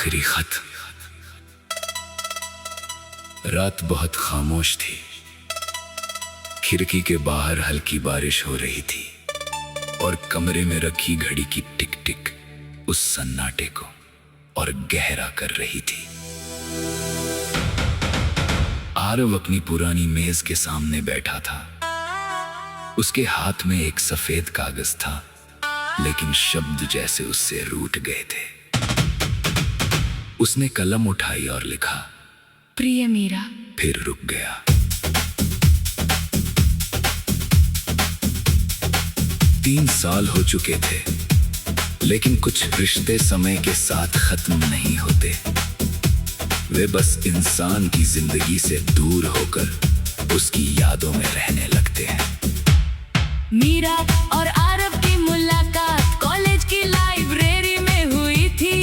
आखिरी खत। रात बहुत खामोश थी। खिड़की के बाहर हल्की बारिश हो रही थी और कमरे में रखी घड़ी की टिक टिक उस सन्नाटे को और गहरा कर रही थी। आरव अपनी पुरानी मेज के सामने बैठा था। उसके हाथ में एक सफेद कागज था, लेकिन शब्द जैसे उससे रूठ गए थे। उसने कलम उठाई और लिखा, प्रिय मीरा। फिर रुक गया। तीन साल हो चुके थे, लेकिन कुछ रिश्ते समय के साथ खत्म नहीं होते। वे बस इंसान की जिंदगी से दूर होकर उसकी यादों में रहने लगते हैं। मीरा और आरव की मुलाकात कॉलेज की लाइब्रेरी में हुई थी।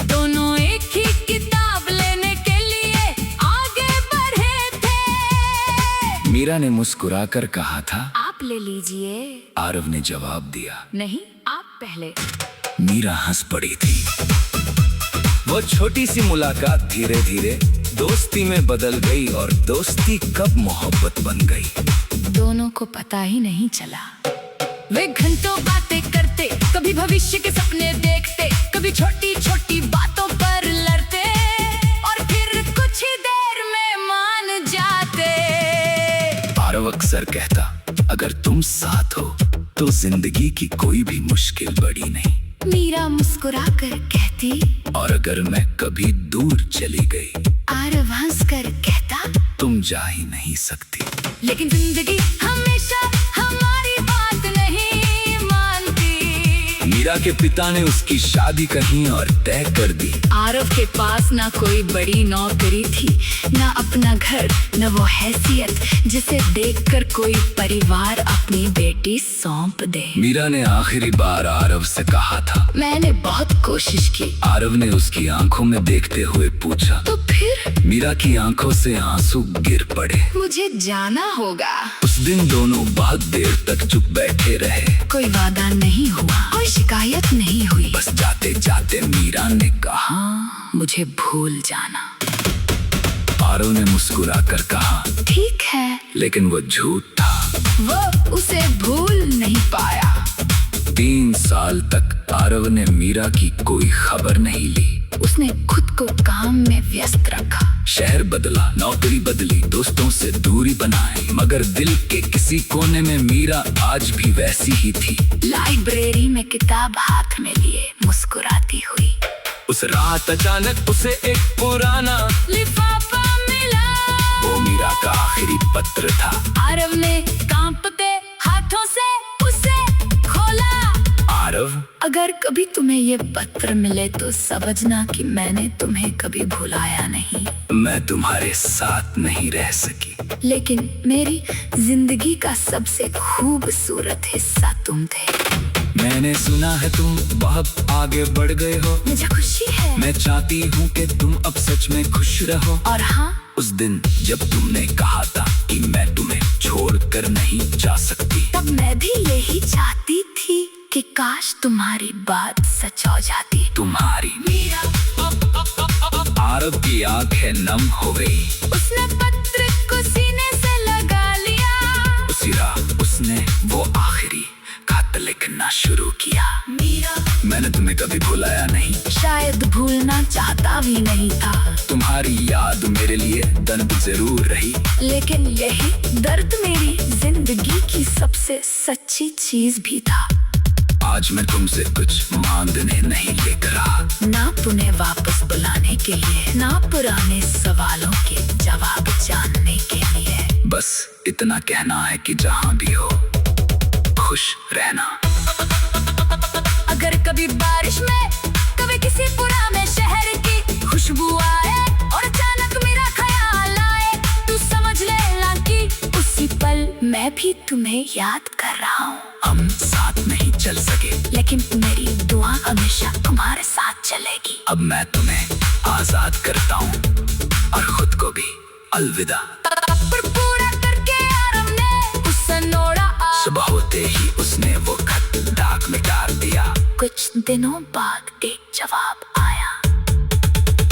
दोनों एक ही किताब लेने के लिए आगे बढ़े थे। मीरा ने मुस्कुराकर कहा था, आप ले लीजिए। आरव ने जवाब दिया, नहीं, आप पहले। मीरा हंस पड़ी थी। वो छोटी सी मुलाकात धीरे धीरे दोस्ती में बदल गई और दोस्ती कब मोहब्बत बन गई, दोनों को पता ही नहीं चला। वे घंटों बातें करते, कभी भविष्य के सपने देखते, कभी छोटी छोटी बातों पर लड़ते और फिर कुछ ही देर में मान जाते। आरव अक्सर कहता, अगर तुम साथ हो तो जिंदगी की कोई भी मुश्किल बड़ी नहीं। मीरा मुस्कुराकर कहती, और अगर मैं कभी दूर चली गई, आरव हंसकर कहता, तुम जा ही नहीं सकती। लेकिन जिंदगी हमेशा हमारी बात नहीं मानती। मीरा के पिता ने उसकी शादी कहीं और तय कर दी। आरव के पास ना कोई बड़ी नौकरी थी, ना अपना घर, न वो हैसियत जिसे देखकर कोई परिवार अपनी बेटी सौंप दे। मीरा ने आखिरी बार आरव से कहा था, मैंने बहुत कोशिश की। आरव ने उसकी आंखों में देखते हुए पूछा, तो फिर? मीरा की आंखों से आंसू गिर पड़े। मुझे जाना होगा। उस दिन दोनों बहुत देर तक चुप बैठे रहे। कोई वादा नहीं हुआ, कोई शिकायत नहीं हुई। बस जाते जाते मीरा ने कहा, मुझे भूल जाना। आरव ने मुस्कुराकर कहा, ठीक है। लेकिन वो झूठ था। वो उसे भूल नहीं पाया। 3 साल तक आरव ने मीरा की कोई खबर नहीं ली। उसने खुद को काम में व्यस्त रखा। शहर बदला, नौकरी बदली, दोस्तों से दूरी बनाई, मगर दिल के किसी कोने में मीरा आज भी वैसी ही थी। लाइब्रेरी में किताब हाथ में लिए मुस्कुराती हुई। उस रात अचानक उसे एक पुराना लिफाफा मिला। वो मीरा का आखिरी पत्र था। आरव ने कांपते हाथों से उसे खोला। आरव, अगर कभी तुम्हें ये पत्र मिले तो समझना कि मैंने तुम्हें कभी भुलाया नहीं। मैं तुम्हारे साथ नहीं रह सकी, लेकिन मेरी जिंदगी का सबसे खूबसूरत हिस्सा तुम थे। मैंने सुना है तुम बहुत आगे बढ़ गए हो। मुझे खुशी है। मैं चाहती हूँ कि तुम अब सच में खुश रहो। और हाँ, उस दिन जब तुमने कहा था कि मैं तुम्हें छोड़कर नहीं जा सकती, तब मैं भी यही चाहती थी कि काश तुम्हारी बात सच हो जाती। तुम्हारी मीरा। आरव की आंखें नम हो गई। उसने पत्र को सीने से लगा लिया। उसी रात उसने वो आखिरी खत लिखना शुरू किया। मीरा, मैंने तुम्हें कभी भुलाया नहीं, शायद भूलना चाहता भी नहीं था। तुम्हारी याद मेरे लिए दर्द जरूर रही, लेकिन यही दर्द मेरी जिंदगी की सबसे सच्ची चीज भी था। आज मैं तुमसे कुछ मांगने नहीं लेकर आ, ना तुम्हें वापस बुलाने के लिए, ना पुराने सवालों के जवाब जानने के लिए। बस इतना कहना है कि जहाँ भी हो खुश रहना। अगर कभी बारिश में, कभी किसी पुराने शहर की खुशबू आए और अचानक मेरा ख्याल आए, तू समझ लेना कि उसी पल मैं भी तुम्हें याद कर रहा हूँ। हम साथ नहीं चल सके, लेकिन मेरी दुआ हमेशा तुम्हारे साथ चलेगी। अब मैं तुम्हें आजाद करता हूँ और खुद को भी अलविदा। पर पूरा करके आरव ने उस नोड़ा। सुबह होते ही उसने वो खत डाक में डाल दिया। कुछ कुछ दिनों बाद एक जवाब आया।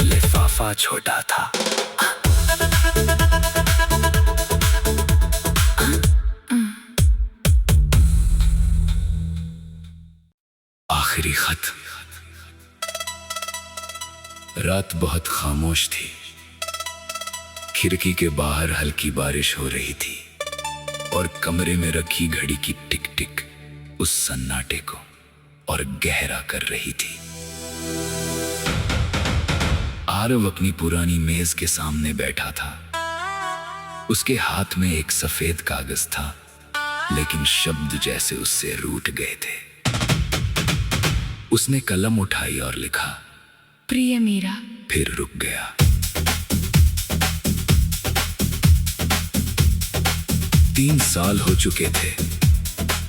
लिफाफा छोटा था। आखिरी खत। रात बहुत खामोश थी। खिड़की के बाहर हल्की बारिश हो रही थी और कमरे में रखी घड़ी की टिक टिक उस सन्नाटे को और गहरा कर रही थी। आरव अपनी पुरानी मेज के सामने बैठा था। उसके हाथ में एक सफेद कागज था, लेकिन शब्द जैसे उससे रूठ गए थे। उसने कलम उठाई और लिखा, प्रिय मीरा। फिर रुक गया। तीन साल हो चुके थे,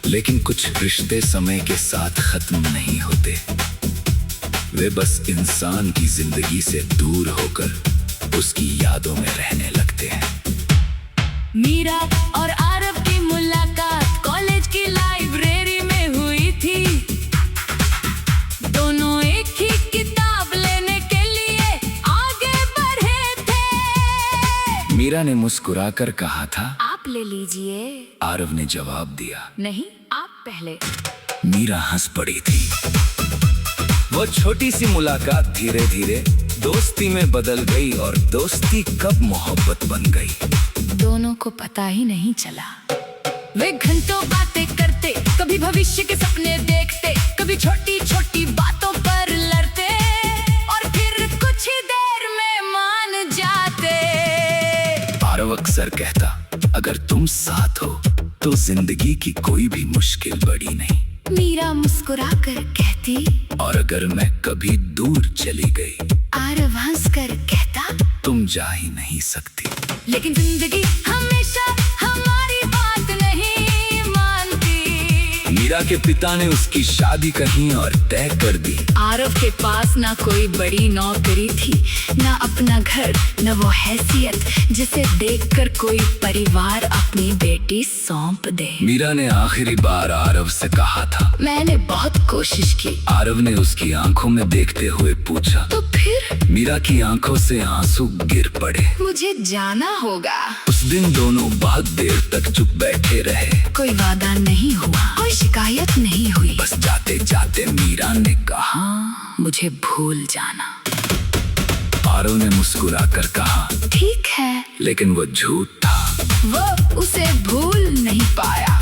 लेकिन कुछ रिश्ते समय के साथ खत्म नहीं होते। वे बस इंसान की जिंदगी से दूर होकर उसकी यादों में रहने लगते हैं। मीरा और आरव की मुलाकात कॉलेज की लाइब्रेरी में हुई थी। दोनों एक ही किताब लेने के लिए आगे बढ़े थे। मीरा ने मुस्कुराकर कहा था, आप ले लीजिए। आरव ने जवाब दिया, नहीं, आप पहले। मीरा हंस पड़ी थी। वो छोटी सी मुलाकात धीरे धीरे दोस्ती में बदल गई और दोस्ती कब मोहब्बत बन गई, दोनों को पता ही नहीं चला। वे घंटों बातें करते, कभी भविष्य के सपने देखते, कभी छोटी छोटी बातों पर लड़ते और फिर कुछ ही देर में मान जाते। आरव अक्सर कहता, अगर तुम साथ हो तो जिंदगी की कोई भी मुश्किल बड़ी नहीं। मीरा मुस्कुराकर कहती, और अगर मैं कभी दूर चली गई, आरव हंसकर कहता, तुम जा ही नहीं सकती। लेकिन जिंदगी हमेशा हमारी बात नहीं मानती। मीरा के पिता ने उसकी शादी कहीं और तय कर दी। आरव के पास ना कोई बड़ी नौकरी थी, ना अपना घर, न वो हैसियत जिसे देखकर कोई परिवार अपनी बेटी सौंप दे। मीरा ने आखिरी बार आरव से कहा था, मैंने बहुत कोशिश की। आरव ने उसकी आंखों में देखते हुए पूछा, तो फिर? मीरा की आंखों से आंसू गिर पड़े। मुझे जाना होगा। उस दिन दोनों बहुत देर तक चुप बैठे रहे। कोई वादा नहीं हुआ, कोई शिकायत नहीं हुई। बस जाते जाते मीरा ने कहा, मुझे भूल जाना। आरव ने मुस्कुराकर कहा, ठीक है। लेकिन वो झूठ था। वो उसे भूल नहीं पाया।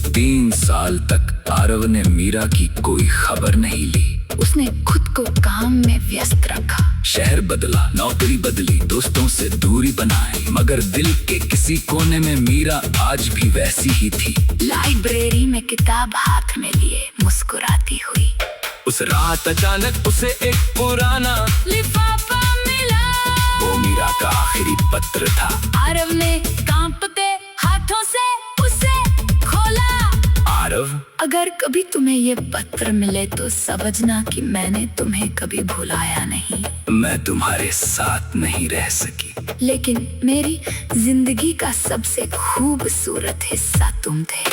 3 साल तक आरव ने मीरा की कोई खबर नहीं ली। उसने खुद को काम में व्यस्त रखा। शहर बदला, नौकरी बदली, दोस्तों से दूरी बनाई, मगर दिल के किसी कोने में मीरा आज भी वैसी ही थी। लाइब्रेरी में किताब हाथ में लिए मुस्कुराती हुई। उस रात अचानक उसे एक पुराना लिफाफा मिला। वो मीरा का आखिरी पत्र था। आरव ने कांपते हाथों से उसे खोला। आरव, अगर कभी तुम्हें ये पत्र मिले तो समझना कि मैंने तुम्हें कभी भुलाया नहीं। मैं तुम्हारे साथ नहीं रह सकी, लेकिन मेरी जिंदगी का सबसे खूबसूरत हिस्सा तुम थे।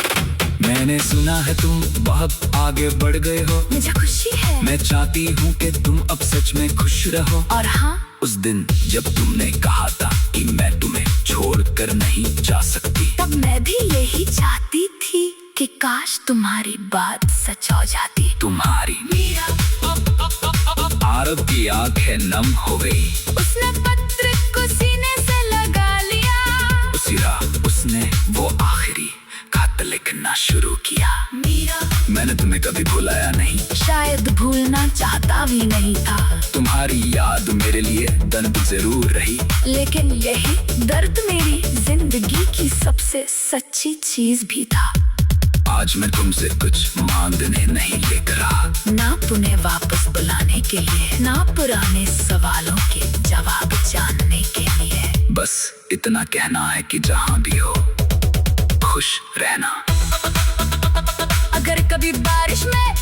मैंने सुना है तुम बहुत आगे बढ़ गए हो। मुझे खुशी है। मैं चाहती हूँ कि तुम अब सच में खुश रहो। और हाँ, उस दिन जब तुमने कहा था कि मैं तुम्हें छोड़कर नहीं जा सकती, तब मैं भी यही चाहती थी कि काश तुम्हारी बात सच हो जाती। तुम्हारी मीरा। आरव की आंखें नम हो गई। उसने पत्र को सीने से लगा लिया। उसी रात उसने वो आखिरी खत लिखना शुरू किया। मीरा, मैंने तुम्हें कभी भुलाया नहीं। शायद भूलना चाहता भी नहीं था। तुम्हारी याद मेरे लिए दर्द जरूर रही, लेकिन यही दर्द मेरी जिंदगी की सबसे सच्ची चीज भी था। आज मैं तुमसे कुछ मांगने नहीं लेकर रहा, ना तुम्हें वापस बुलाने के लिए, ना पुराने सवालों के जवाब जानने के लिए। बस इतना कहना है कि जहाँ भी हो खुश रहना। अगर कभी बारिश में,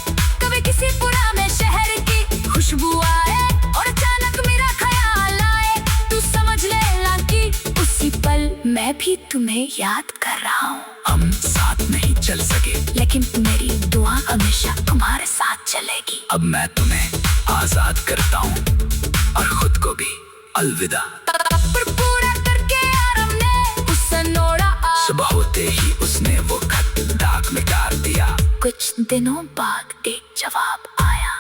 कभी किसी पुराने शहर की खुशबू आए और अचानक मेरा ख्याल आए, तू समझ लेना कि उसी पल मैं भी तुम्हें याद कर रहा हूँ। हम साथ नहीं चल सके, लेकिन मेरी दुआ हमेशा तुम्हारे साथ चलेगी। अब मैं तुम्हें आजाद करता हूँ और खुद को भी अलविदा। पर पूरा करके आरव ने उसे नोड़ा। सुबह होते ही उसने वो खत डाक में डाल दिया। कुछ दिनों बाद एक जवाब आया।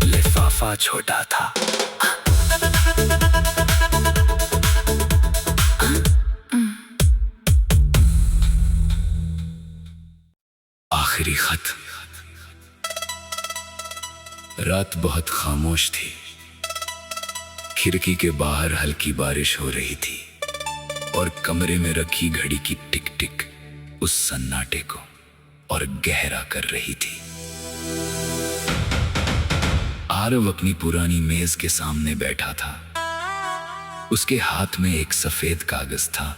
लिफाफा छोटा था। आखिरी खत। रात बहुत खामोश थी। खिड़की के बाहर हल्की बारिश हो रही थी और कमरे में रखी घड़ी की टिक टिक उस सन्नाटे को और गहरा कर रही थी। आरव अपनी पुरानी मेज के सामने बैठा था। उसके हाथ में एक सफेद कागज था,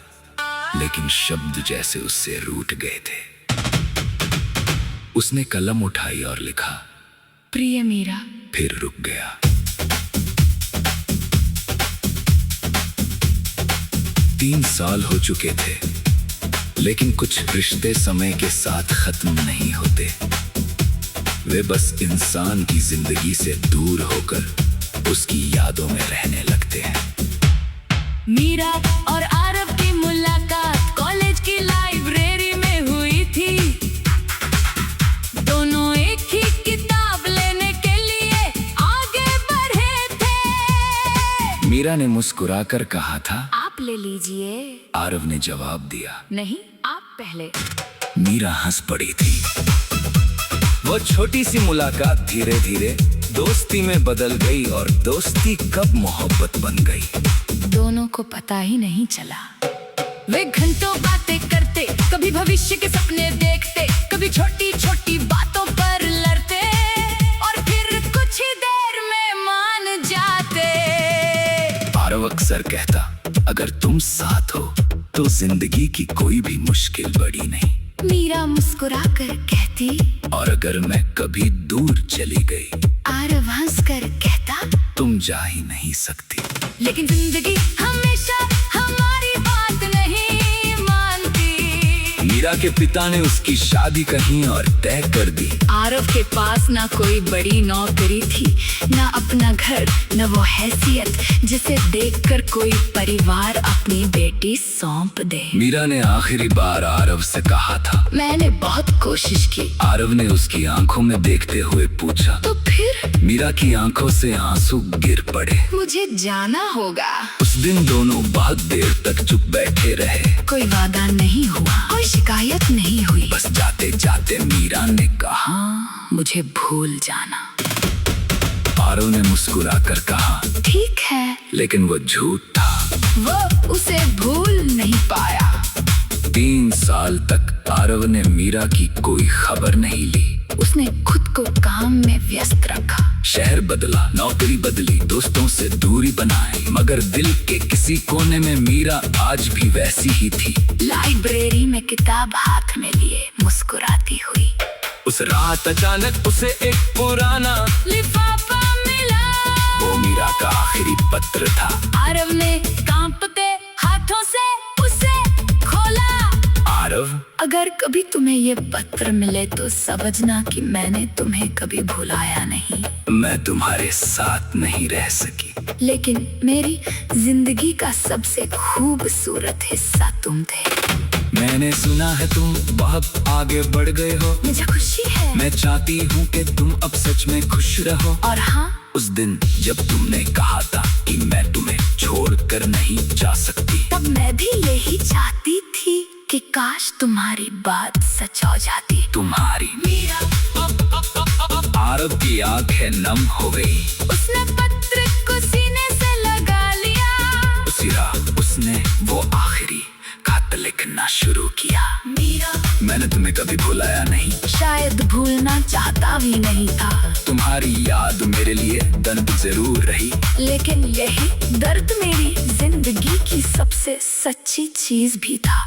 लेकिन शब्द जैसे उससे रूठ गए थे। उसने कलम उठाई और लिखा, प्रिय मीरा। फिर रुक गया। तीन साल हो चुके थे, लेकिन कुछ रिश्ते समय के साथ खत्म नहीं होते। वे बस इंसान की जिंदगी से दूर होकर उसकी यादों में रहने लगते हैं। मीरा और आरव की मुलाकात कॉलेज की लाइब्रेरी में हुई थी। दोनों एक ही किताब लेने के लिए आगे बढ़े थे। मीरा ने मुस्कुराकर कहा था, आप ले लीजिए। आरव ने जवाब दिया, नहीं, आप पहले। मीरा हंस पड़ी थी। वो छोटी सी मुलाकात धीरे धीरे दोस्ती में बदल गई और दोस्ती कब मोहब्बत बन गई, दोनों को पता ही नहीं चला। वे घंटों बातें करते, कभी भविष्य के सपने देखते, कभी छोटी छोटी बातों पर लड़ते और फिर कुछ ही देर में मान जाते। आरव अक्सर कहता, अगर तुम साथ हो तो जिंदगी की कोई भी मुश्किल बड़ी नहीं। मीरा मुस्कुराकर कहती, और अगर मैं कभी दूर चली गई, आरव हंसकर कहता, तुम जा ही नहीं सकती। लेकिन जिंदगी हमेशा हमारी बात नहीं मानती। मीरा के पिता ने उसकी शादी कहीं और तय कर दी। आरव के पास ना कोई बड़ी नौकरी थी, ना अपना घर, न वो हैसियत जिसे देखकर कोई परिवार अपनी बेटी सौंप दे। मीरा ने आखिरी बार आरव से कहा था, मैंने बहुत कोशिश की। आरव ने उसकी आंखों में देखते हुए पूछा, तो फिर? मीरा की आंखों से आंसू गिर पड़े। मुझे जाना होगा। उस दिन दोनों बहुत देर तक चुप बैठे रहे। कोई वादा नहीं हुआ, कोई शिकायत नहीं हुई। बस जाते जाते मीरा ने कहा, मुझे भूल जाना। आरव ने मुस्कुराकर कहा, ठीक है। लेकिन वो झूठ था। वो उसे भूल नहीं पाया। 3 साल तक आरव ने मीरा की कोई खबर नहीं ली। उसने खुद को काम में व्यस्त रखा। शहर बदला, नौकरी बदली, दोस्तों से दूरी बनाई, मगर दिल के किसी कोने में मीरा आज भी वैसी ही थी। लाइब्रेरी में किताब हाथ में लिए मुस्कुराती हुई। उस रात अचानक उसे एक पुराना लिफाफा मिला। वो मीरा का आखिरी पत्र था। आरव ने कांपते हाथों से उसे खोला। आरव, अगर कभी तुम्हें ये पत्र मिले तो समझना कि मैंने तुम्हें कभी भुलाया नहीं। मैं तुम्हारे साथ नहीं रह सकी, लेकिन मेरी जिंदगी का सबसे खूबसूरत हिस्सा तुम थे। मैंने सुना है तुम बहुत आगे बढ़ गए हो। मुझे खुशी है। मैं चाहती हूँ कि तुम अब सच में खुश रहो। और हाँ, उस दिन जब तुमने कहा था कि मैं तुम्हें छोड़कर नहीं जा सकती, तब मैं भी यही चाहती थी कि काश तुम्हारी बात सच हो जाती। तुम्हारी मीरा। आरव की आंखें नम हो गई। उसने पत्र को सीने से लगा लिया। उसी रात उसने वो आखिरी खत लिखना शुरू किया। मीरा, मैंने तुम्हें कभी भुलाया नहीं, शायद भूलना चाहता भी नहीं था। तुम्हारी याद मेरे लिए दर्द जरूर रही, लेकिन यही दर्द मेरी जिंदगी की सबसे सच्ची चीज भी था।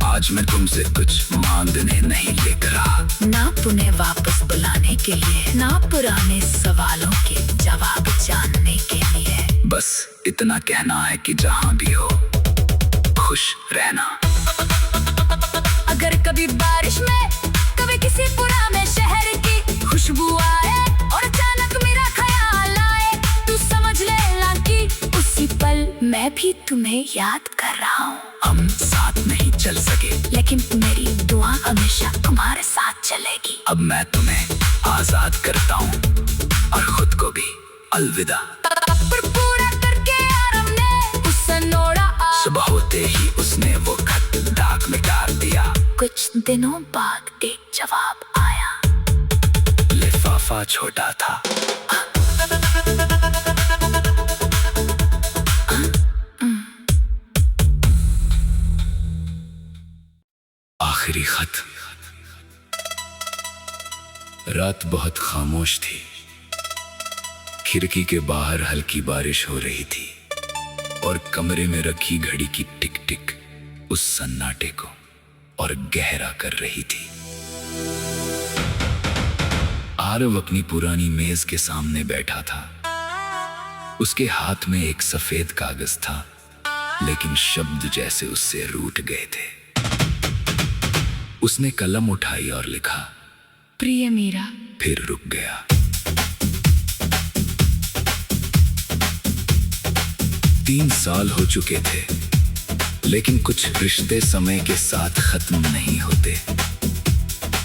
आज मैं तुमसे कुछ मांगने नहीं लेकर रहा, ना तुम्हें वापस बुलाने के लिए, ना पुराने सवालों के जवाब जानने के लिए। बस इतना कहना है कि जहाँ भी हो खुश रहना। अगर कभी बारिश में कभी किसी पुराने शहर की खुशबू आए और अचानक मेरा ख्याल आए, तू समझ लेना कि उसी पल मैं भी तुम्हें याद कर रहा हूँ। हम साथ नहीं चल सके, लेकिन मेरी दुआ हमेशा तुम्हारे साथ चलेगी। अब मैं तुम्हें आजाद करता हूँ और खुद को भी अलविदा। पर पूरा करके आरव ने उस नोड़ा सुबह होते ही उसने वो खत डाक में डाल दिया। कुछ दिनों बाद एक जवाब आया। लिफाफा छोटा था। आखिरी खत। रात बहुत खामोश थी। खिड़की के बाहर हल्की बारिश हो रही थी और कमरे में रखी घड़ी की टिक टिक उस सन्नाटे को और गहरा कर रही थी। आरव अपनी पुरानी मेज के सामने बैठा था। उसके हाथ में एक सफेद कागज था, लेकिन शब्द जैसे उससे रूठ गए थे। उसने कलम उठाई और लिखा, प्रिय मीरा। फिर रुक गया। तीन साल हो चुके थे, लेकिन कुछ रिश्ते समय के साथ खत्म नहीं होते।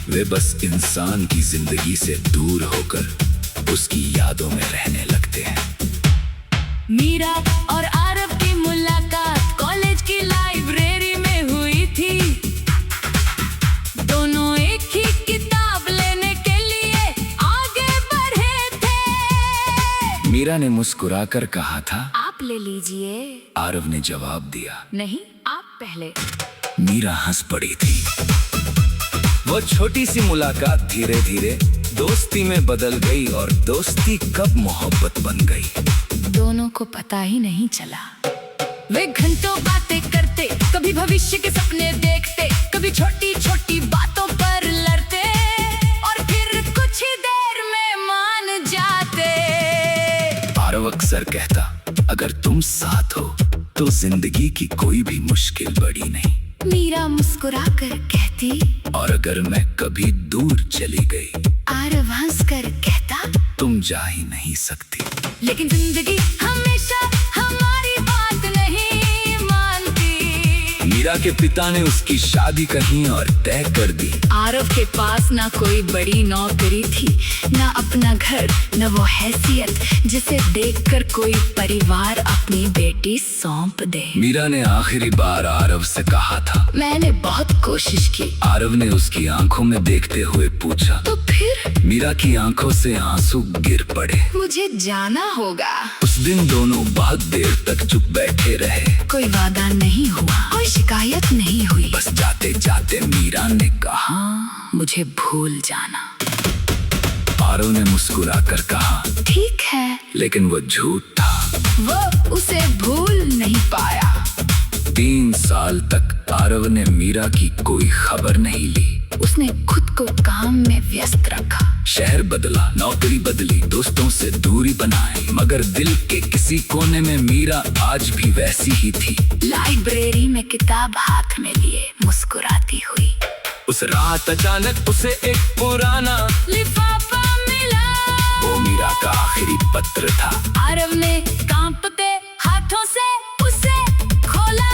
वे बस इंसान की जिंदगी से दूर होकर उसकी यादों में रहने लगते हैं। मीरा और आरव की मुलाकात कॉलेज की लाइब्रेरी में हुई थी। दोनों एक ही किताब लेने के लिए आगे बढ़े थे। मीरा ने मुस्कुराकर कहा था, आप ले लीजिए। आरव ने जवाब दिया, नहीं, आप पहले। मीरा हंस पड़ी थी। वो छोटी सी मुलाकात धीरे धीरे दोस्ती में बदल गई और दोस्ती कब मोहब्बत बन गई, दोनों को पता ही नहीं चला। वे घंटों बातें करते, कभी भविष्य के सपने देखते, कभी छोटी छोटी बातों पर लड़ते और फिर कुछ ही देर में मान जाते। आरव अक्सर कहता, अगर तुम साथ हो तो जिंदगी की कोई भी मुश्किल बड़ी नहीं। मीरा मुस्कुराकर कहती, और अगर मैं कभी दूर चली गई, आरव हंसकर कहता, तुम जा ही नहीं सकती। लेकिन जिंदगी हमेशा हमारी बात नहीं मानती। मीरा के पिता ने उसकी शादी कहीं और तय कर दी। आरव के पास ना कोई बड़ी नौकरी थी, ना अपना घर, न वो हैसियत जिसे देखकर कोई परिवार अपनी बेटी सौंप दे। मीरा ने आखिरी बार आरव से कहा था, मैंने बहुत कोशिश की। आरव ने उसकी आंखों में देखते हुए पूछा, तो फिर? मीरा की आंखों से आंसू गिर पड़े। मुझे जाना होगा। उस दिन दोनों बहुत देर तक चुप बैठे रहे। कोई वादा नहीं हुआ, कोई शिकायत नहीं हुई। बस जाते जाते मीरा ने कहा, मुझे भूल जाना। आरव ने मुस्कुराकर कहा, ठीक है। लेकिन वो झूठ था। वो उसे भूल नहीं पाया। 3 साल तक आरव ने मीरा की कोई खबर नहीं ली। उसने खुद को काम में व्यस्त रखा। शहर बदला, नौकरी बदली, दोस्तों से दूरी बनाई, मगर दिल के किसी कोने में मीरा आज भी वैसी ही थी। लाइब्रेरी में किताब हाथ में लिए मुस्कुराती हुई। उस रात अचानक उसे एक पुराना लिफाफा मिला। वो मीरा का आखिरी पत्र था। आरव ने कांपते हाथों से उसे खोला।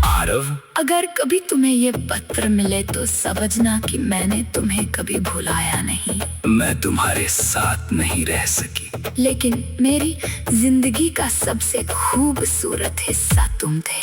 आरव, अगर कभी तुम्हें ये पत्र मिले तो समझना कि मैंने तुम्हें कभी भुलाया नहीं। मैं तुम्हारे साथ नहीं रह सकी, लेकिन मेरी जिंदगी का सबसे खूबसूरत हिस्सा तुम थे।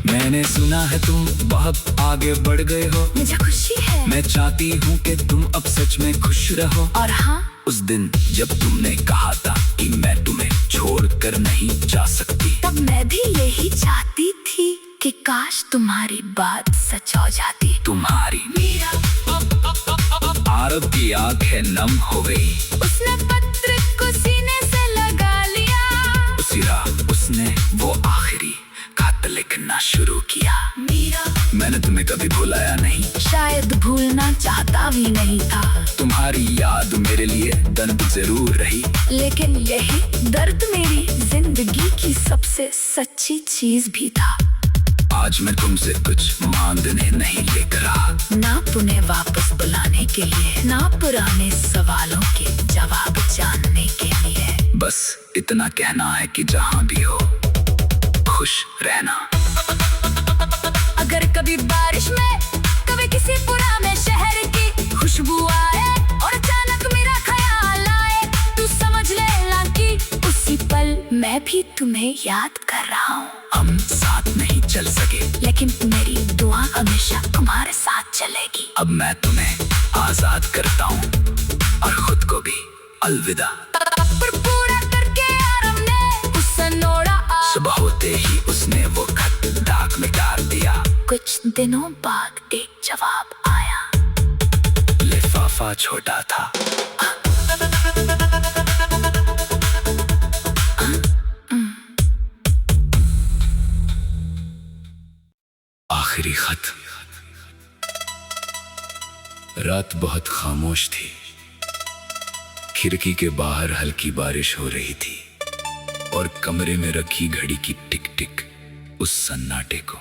मैंने सुना है तुम बहुत आगे बढ़ गए हो। मुझे खुशी है। मैं चाहती हूँ कि तुम अब सच में खुश रहो। और हाँ, उस दिन जब तुमने कहा था कि मैं तुम्हें छोड़कर नहीं जा सकती, तब मैं भी यही चाहती थी कि काश तुम्हारी बात सच हो जाती। तुम्हारी मीरा। आरव की आंखें नम हो गई। उसने पत्र को सीने से लगा लिया। उसी रात उसने वो आखिरी खत लिखना शुरू किया। मीरा, मैंने तुम्हें कभी भुलाया नहीं, शायद भूलना चाहता भी नहीं था। तुम्हारी याद मेरे लिए दर्द जरूर रही, लेकिन यही दर्द मेरी जिंदगी की सबसे सच्ची चीज भी था। आज मैं तुमसे कुछ मांगने नहीं लेकर आ, ना पुणे वापस बुलाने के लिए, ना पुराने सवालों के जवाब जानने के लिए। बस इतना कहना है कि जहाँ भी हो खुश रहना। अगर कभी बारिश में, कभी किसी पुराने शहर की खुशबू आए और अचानक मेरा ख्याल आए, तू समझ लेना कि उसी पल मैं भी तुम्हें याद कर रहा हूँ। हम साथ नहीं चल सके, लेकिन मेरी दुआ हमेशा तुम्हारे साथ चलेगी। अब मैं तुम्हें आजाद करता हूँ और खुद को भी अलविदा। पर पूरा करके आराम ने गुस्सा नोड़ा। सुबह होते ही उसने वो खत डाक में डाल दिया। कुछ दिनों बाद एक जवाब आया। लिफाफा छोटा था। आखिरी खत। रात बहुत खामोश थी। खिड़की के बाहर हल्की बारिश हो रही थी और कमरे में रखी घड़ी की टिक टिक उस सन्नाटे को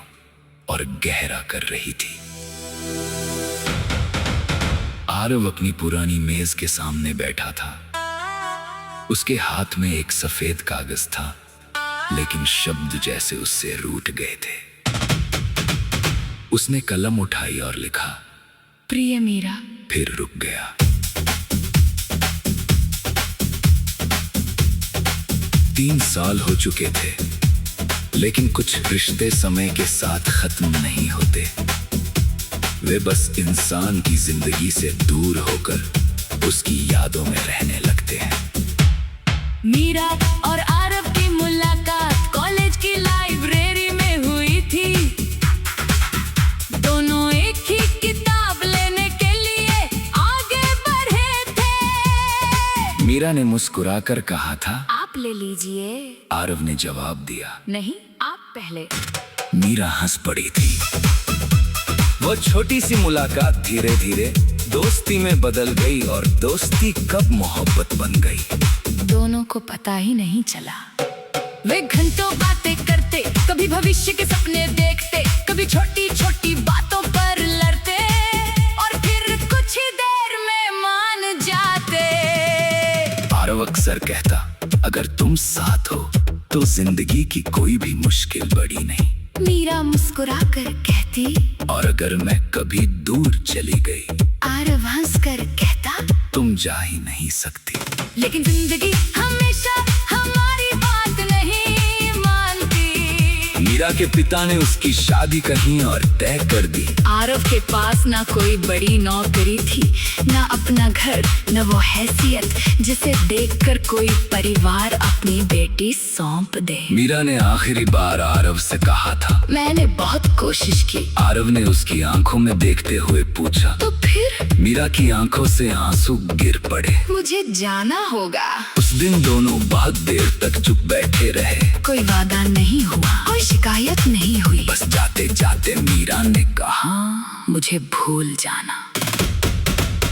और गहरा कर रही थी। आरव अपनी पुरानी मेज के सामने बैठा था। उसके हाथ में एक सफेद कागज था, लेकिन शब्द जैसे उससे रूठ गए थे। उसने कलम उठाई और लिखा, प्रिय मीरा। फिर रुक गया। 3 साल हो चुके थे, लेकिन कुछ रिश्ते समय के साथ खत्म नहीं होते। वे बस इंसान की जिंदगी से दूर होकर उसकी यादों में रहने लगते हैं। मीरा और आरव की मुलाकात कॉलेज की लाइब्रेरी में हुई थी। दोनों एक ही किताब लेने के लिए आगे बढ़े थे। मीरा ने मुस्कुराकर कहा था, आप ले लीजिए। आरव ने जवाब दिया, नहीं, आप पहले। मीरा हंस पड़ी थी। वो छोटी सी मुलाकात धीरे धीरे दोस्ती में बदल गई और दोस्ती कब मोहब्बत बन गई, दोनों को पता ही नहीं चला। वे घंटों बातें करते, कभी भविष्य के सपने देखते, कभी छोटी छोटी बातों पर लड़ते और फिर कुछ ही देर में मान जाते। आरव अक्सर कहता, अगर तुम साथ हो तो जिंदगी की कोई भी मुश्किल बड़ी नहीं। मीरा मुस्कुरा कर कहती, और अगर मैं कभी दूर चली गई, आरव हंस कर कहता, तुम जा ही नहीं सकती। लेकिन जिंदगी हमेशा हमारी बात नहीं मानती। मीरा के पिता ने उसकी शादी कहीं और तय कर दी। आरव के पास ना कोई बड़ी नौकरी थी, ना अपना घर, न वो हैसियत जिसे देखकर कोई परिवार अपनी बेटी सौंप दे। मीरा ने आखिरी बार आरव से कहा था, मैंने बहुत कोशिश की। आरव ने उसकी आंखों में देखते हुए पूछा, तो फिर? मीरा की आंखों से आंसू गिर पड़े। मुझे जाना होगा। उस दिन दोनों बहुत देर तक चुप बैठे रहे। कोई वादा नहीं हुआ, कोई शिकायत नहीं हुई। बस जाते जाते मीरा ने कहा, मुझे भूल जाना।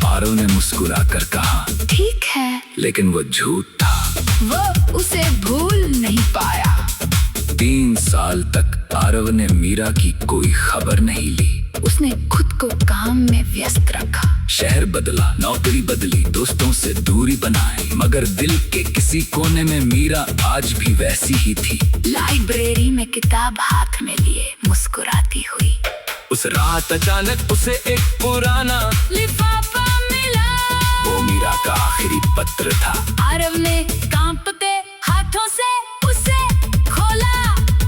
आरव ने मुस्कुरा कर कहा, ठीक है। लेकिन वो झूठ था। वो उसे भूल नहीं पाया। 3 साल तक आरव ने मीरा की कोई खबर नहीं ली। उसने खुद को काम में व्यस्त रखा। शहर बदला, नौकरी बदली, दोस्तों से दूरी बनाई, मगर दिल के किसी कोने में मीरा आज भी वैसी ही थी। लाइब्रेरी में किताब हाथ में लिए मुस्कुराती हुई। उस रात अचानक उसे एक पुराना लिफाफा मिला। वो मीरा का आखिरी पत्र था। आरव ने कांपते हाथों से उसे खोला।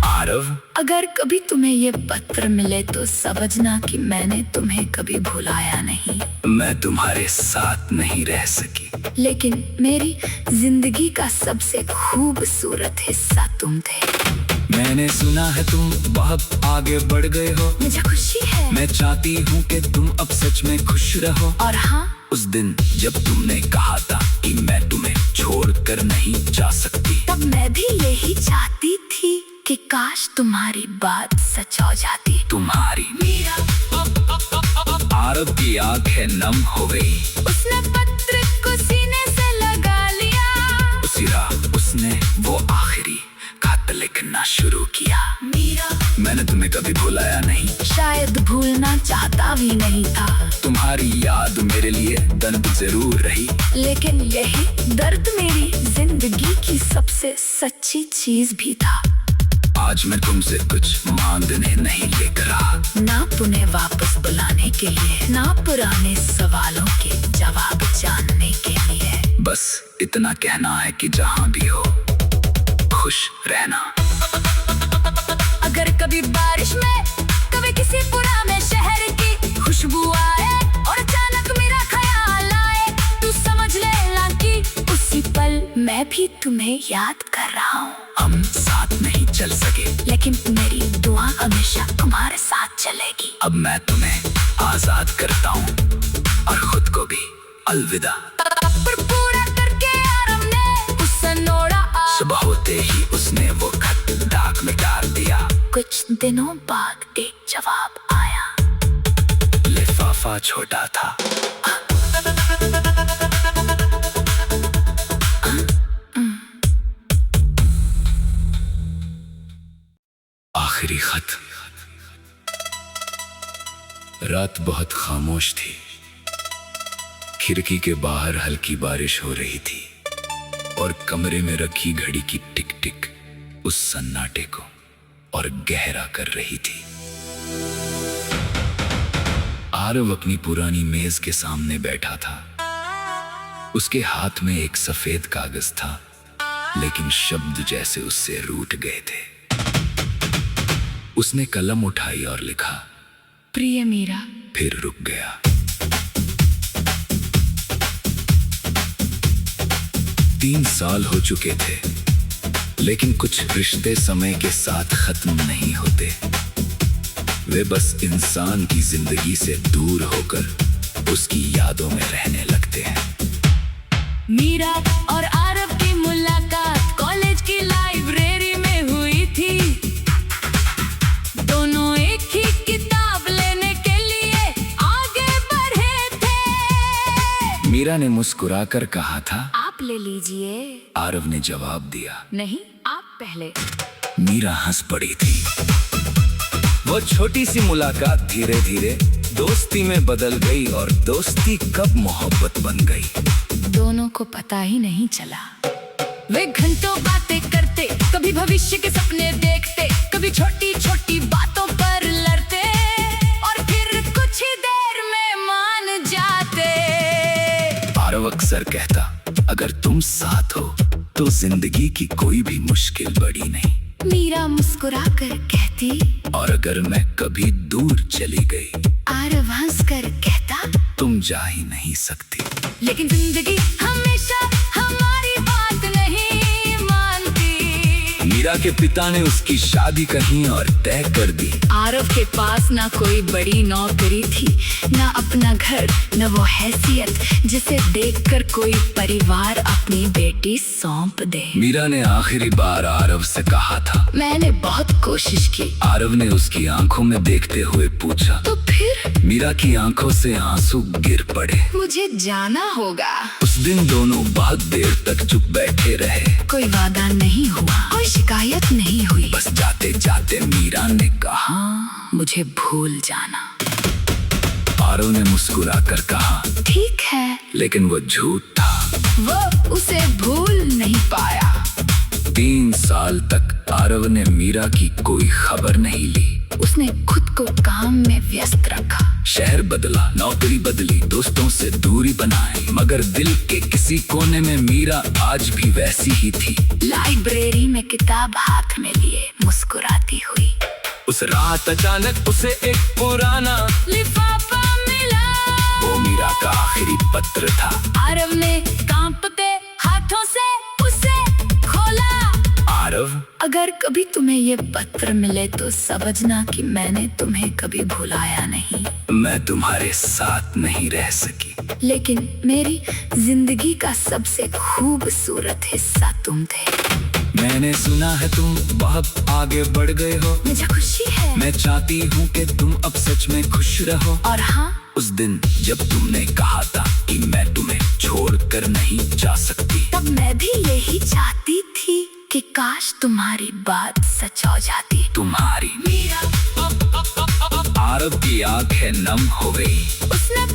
आरव, अगर कभी तुम्हें ये पत्र मिले तो समझना कि मैंने तुम्हें कभी भुलाया नहीं। मैं तुम्हारे साथ नहीं रह सकी, लेकिन मेरी जिंदगी का सबसे खूबसूरत हिस्सा तुम थे। मैंने सुना है तुम बहुत आगे बढ़ गए हो। मुझे खुशी है। मैं चाहती हूँ कि तुम अब सच में खुश रहो। और हाँ, उस दिन जब तुमने कहा था कि मैं तुम्हें छोड़कर नहीं जा सकती, तब मैं भी यही चाहती थी कि काश तुम्हारी बात सच हो जाती। तुम्हारी। आरव की आंखें नम हो गई। उसने पत्र को सीने से लगा लिया। उसी रात उसने वो आखिरी खत लिखना शुरू किया। मीरा, मैं मैंने तुम्हें कभी भुलाया नहीं, शायद भूलना चाहता भी नहीं था, तुम्हारी याद मेरे लिए दर्द जरूर रही, लेकिन यही दर्द मेरी जिंदगी की सबसे सच्ची चीज भी था। आज मैं तुमसे कुछ मांगने नहीं लेकर आ, ना तुम्हें वापस बुलाने के लिए, ना पुराने सवालों के जवाब जानने के लिए, बस इतना कहना है कि जहाँ भी हो खुश रहना। अगर कभी बारिश में, कभी किसी पुराने शहर की खुशबू आए और अचानक मेरा ख्याल आए, तू समझ लेना कि उसी पल मैं भी तुम्हें याद कर रहा हूँ। हम साथ नहीं चल सके, लेकिन मेरी दुआ हमेशा तुम्हारे साथ चलेगी। अब मैं तुम्हें आजाद करता हूँ और खुद को भी अलविदा। पर पूरा करके आरव ने गुस्सा नोड़ा। सुबह होते ही उसने वो खत डाक में डाल दिया। कुछ दिनों बाद एक जवाब आया। लिफाफा छोटा था। आखिरी खत। रात बहुत खामोश थी। खिड़की के बाहर हल्की बारिश हो रही थी और कमरे में रखी घड़ी की टिक टिक उस सन्नाटे को और गहरा कर रही थी। आरव अपनी पुरानी मेज के सामने बैठा था। उसके हाथ में एक सफेद कागज था, लेकिन शब्द जैसे उससे रूठ गए थे। उसने कलम उठाई और लिखा, प्रिय मीरा। फिर रुक गया। तीन साल हो चुके थे, लेकिन कुछ रिश्ते समय के साथ खत्म नहीं होते। वे बस इंसान की जिंदगी से दूर होकर उसकी यादों में रहने लगते हैं। मीरा और आरव की मुलाकात कॉलेज की लाइब्रेरी में हुई थी। दोनों एक ही किताब लेने के लिए आगे बढ़े थे। मीरा ने मुस्कुराकर कहा था, आप ले लीजिए। आरव ने जवाब दिया, नहीं, आप पहले। मीरा हंस पड़ी थी। वो छोटी सी मुलाकात धीरे धीरे दोस्ती में बदल गई और दोस्ती कब मोहब्बत बन गई, दोनों को पता ही नहीं चला। वे घंटों बातें करते, कभी भविष्य के सपने देखते, कभी छोटी छोटी बातों पर लड़ते और फिर कुछ ही देर में मान जाते। आरव अक्सर कहता, अगर तुम साथ हो तो जिंदगी की कोई भी मुश्किल बड़ी नहीं। मीरा मुस्कुराकर कहती, और अगर मैं कभी दूर चली गई, आरव हंसकर कहता, तुम जा ही नहीं सकती। लेकिन जिंदगी हमेशा हमारी बात नहीं मानती। मीरा के पिता ने उसकी शादी कहीं और तय कर दी। आरव के पास ना कोई बड़ी नौकरी थी, ना अपना घर, न वो हैसियत जिसे देखकर कोई परिवार अपनी बेटी सौंप दे। मीरा ने आखिरी बार आरव से कहा था, मैंने बहुत कोशिश की। आरव ने उसकी आंखों में देखते हुए पूछा, तो फिर? मीरा की आंखों से आंसू गिर पड़े। मुझे जाना होगा। उस दिन दोनों बहुत देर तक चुप बैठे रहे। कोई वादा नहीं हुआ, कोई शिकायत नहीं हुई। बस जाते जाते मीरा ने कहा, मुझे भूल जाना। आरव ने मुस्कुराकर कहा, ठीक है। लेकिन वो झूठ था। वो उसे भूल नहीं पाया। 3 साल तक आरव ने मीरा की कोई खबर नहीं ली। उसने खुद को काम में व्यस्त रखा। शहर बदला, नौकरी बदली, दोस्तों से दूरी बनाई, मगर दिल के किसी कोने में मीरा आज भी वैसी ही थी। लाइब्रेरी में किताब हाथ में लिए मुस्कुराती हुई। उस रात अचानक उसे एक पुराना लिफाफा मिला। वो मीरा का आखिरी पत्र था। आरव ने कांपते हाथों से उसे खोला। आरव, अगर कभी तुम्हें ये पत्र मिले तो समझना कि मैंने तुम्हें कभी भुलाया नहीं। मैं तुम्हारे साथ नहीं रह सकी, लेकिन मेरी जिंदगी का सबसे खूबसूरत हिस्सा तुम थे। मैंने सुना है तुम बहुत आगे बढ़ गए हो। मुझे खुशी है। मैं चाहती हूँ कि तुम अब सच में खुश रहो। और हाँ, उस दिन जब तुमने कहा था कि मैं तुम्हें छोड़कर नहीं जा सकती, तब मैं भी यही चाहती थी कि काश तुम्हारी बात सच हो जाती। तुम्हारी आरब की आंखें नम हो गई। उसने